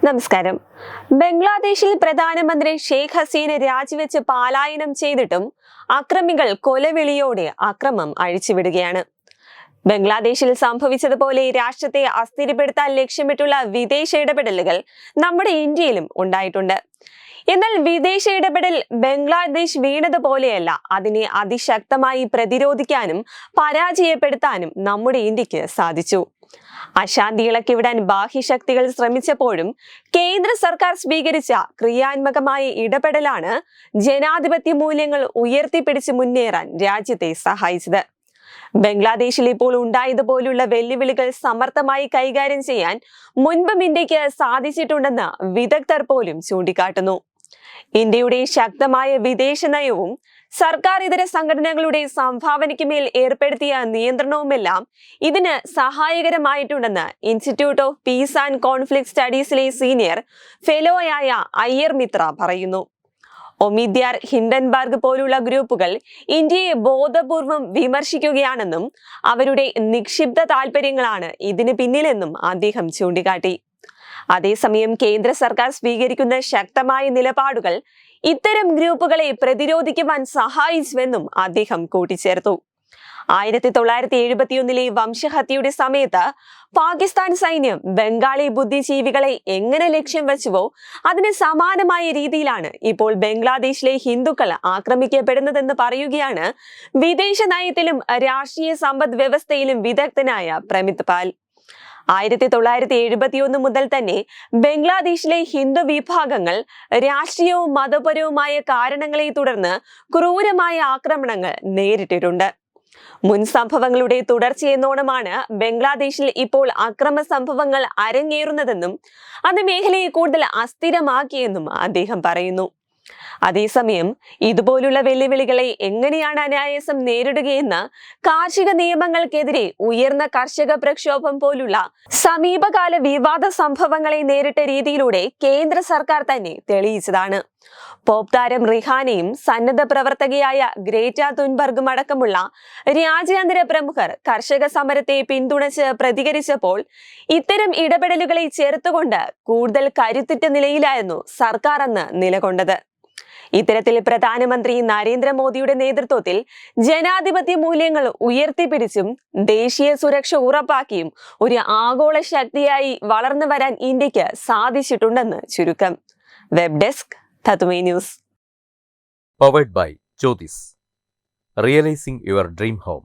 നമസ്കാരം. ബംഗ്ലാദേശിൽ പ്രധാനമന്ത്രി ഷെയ്ഖ് ഹസീന രാജിവെച്ച് പലായനം ചെയ്തിട്ടും അക്രമികൾ കൊലവിളിയോടെ അക്രമം അഴിച്ചുവിടുകയാണ്. ബംഗ്ലാദേശിൽ സംഭവിച്ചതുപോലെ രാഷ്ട്രത്തെ അസ്ഥിരപ്പെടുത്താൻ ലക്ഷ്യമിട്ടുള്ള വിദേശ ഇടപെടലുകൾ നമ്മുടെ ഇന്ത്യയിലും ഉണ്ടായിട്ടുണ്ട്. എന്നാൽ വിദേശ ഇടപെടൽ ബംഗ്ലാദേശ് വീണതുപോലെയല്ല. അതിനെ അതിശക്തമായി പ്രതിരോധിക്കാനും പരാജയപ്പെടുത്താനും നമ്മുടെ ഇന്ത്യക്ക് സാധിച്ചു. അശാന്തി ഇളക്കിവിടാൻ ബാഹ്യശക്തികൾ ശ്രമിച്ചപ്പോഴും കേന്ദ്ര സർക്കാർ സ്വീകരിച്ച ക്രിയാത്മകമായ ഇടപെടലാണ് ജനാധിപത്യ മൂല്യങ്ങൾ ഉയർത്തിപ്പിടിച്ച് മുന്നേറാൻ രാജ്യത്തെ സഹായിച്ചത്. ബംഗ്ലാദേശിൽ ഇപ്പോൾ ഉണ്ടായതുപോലുള്ള വെല്ലുവിളികൾ സമർത്ഥമായി കൈകാര്യം ചെയ്യാൻ മുൻപും ഇന്ത്യക്ക് സാധിച്ചിട്ടുണ്ടെന്ന് വിദഗ്ധർ പോലും ചൂണ്ടിക്കാട്ടുന്നു. ഇന്ത്യയുടെ ശക്തമായ വിദേശ നയവും സർക്കാർ ഇതര സംഘടനകളുടെ സംഭാവനയ്ക്ക് മേൽ ഏർപ്പെടുത്തിയ നിയന്ത്രണവുമെല്ലാം ഇതിന് സഹായകരമായിട്ടുണ്ടെന്ന് institute of peace and conflict സ്റ്റഡീസിലെ സീനിയർ ഫെലോയായ അയ്യർ മിത്ര പറയുന്നു. ഒമിദ്യാർ ഹിൻഡൻബർഗ് പോലുള്ള ഗ്രൂപ്പുകൾ ഇന്ത്യയെ ബോധപൂർവം വിമർശിക്കുകയാണെന്നും അവരുടെ നിക്ഷിപ്ത താൽപര്യങ്ങളാണ് ഇതിന് പിന്നിലെന്നും അദ്ദേഹം ചൂണ്ടിക്കാട്ടി. അതേസമയം കേന്ദ്ര സർക്കാർ സ്വീകരിക്കുന്ന ശക്തമായ നിലപാടുകൾ ഇത്തരം ഗ്രൂപ്പുകളെ പ്രതിരോധിക്കുവാൻ സഹായിച്ചുവെന്നും അദ്ദേഹം കൂട്ടിച്ചേർത്തു. 1971 വംശഹത്യയുടെ സമയത്ത് പാകിസ്ഥാൻ സൈന്യം ബംഗാളി ബുദ്ധിജീവികളെ എങ്ങനെ ലക്ഷ്യം വെച്ചുവോ അതിന് സമാനമായ രീതിയിലാണ് ഇപ്പോൾ ബംഗ്ലാദേശിലെ ഹിന്ദുക്കൾ ആക്രമിക്കപ്പെടുന്നതെന്ന് പറയുകയാണ് വിദേശ നയത്തിലും രാഷ്ട്രീയ സമ്പദ് വ്യവസ്ഥയിലും വിദഗ്ധനായ പ്രമിത് പാൽ. 1971 മുതൽ തന്നെ ബംഗ്ലാദേശിലെ ഹിന്ദു വിഭാഗങ്ങൾ രാഷ്ട്രീയവും മതപരവുമായ കാരണങ്ങളെ തുടർന്ന് ക്രൂരമായ ആക്രമണങ്ങൾ നേരിട്ടിട്ടുണ്ട്. മുൻ സംഭവങ്ങളുടെ തുടർച്ചയെന്നോണമാണ് ബംഗ്ലാദേശിൽ ഇപ്പോൾ അക്രമ സംഭവങ്ങൾ അരങ്ങേറുന്നതെന്നും അത് മേഖലയെ കൂടുതൽ അസ്ഥിരമാക്കിയെന്നും അദ്ദേഹം പറയുന്നു. അതേസമയം ഇതുപോലുള്ള വെല്ലുവിളികളെ എങ്ങനെയാണ് അനായാസം നേരിടുകയെന്ന് കാർഷിക നിയമങ്ങൾക്കെതിരെ ഉയർന്ന കർഷക പ്രക്ഷോഭം പോലുള്ള സമീപകാല വിവാദ സംഭവങ്ങളെ നേരിട്ട രീതിയിലൂടെ കേന്ദ്ര സർക്കാർ തന്നെ തെളിയിച്ചതാണ്. പോപ്പ് താരം റിഹാനയും സന്നദ്ധ പ്രവർത്തകയായ ഗ്രേറ്റ തുൻബർഗും അടക്കമുള്ള രാജ്യാന്തര പ്രമുഖർ കർഷക സമരത്തെ പിന്തുണച്ച് പ്രതികരിച്ചപ്പോൾ ഇത്തരം ഇടപെടലുകളെ ചേർത്തുകൊണ്ട് കൂടുതൽ കരുത്തുറ്റ നിലയിലായിരുന്നു സർക്കാർ അന്ന് നിലകൊണ്ടത്. ഇത്തരത്തിൽ പ്രധാനമന്ത്രി നരേന്ദ്രമോദിയുടെ നേതൃത്വത്തിൽ ജനാധിപത്യ മൂല്യങ്ങൾ ഉയർത്തിപ്പിടിച്ചും ദേശീയ സുരക്ഷ ഉറപ്പാക്കിയും ഒരു ആഗോള ശക്തിയായി വളർന്നു വരാൻ ഇന്ത്യക്ക് സാധിച്ചിട്ടുണ്ടെന്ന് ചുരുക്കം. Web desk Tatwamayi news. Powered by Jyotis. Realizing your dream home.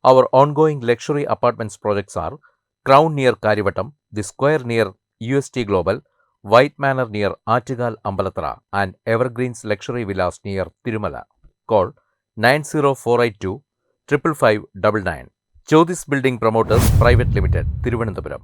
Our ongoing luxury apartments projects are Crown near Karivattam, The Square near UST Global, White Manor near Attigal Ambalathra, and Evergreens Luxury Villas near Tirumala. Call 90482 55599. Jyotis Building Promoters Private Limited, Thiruvananthapuram.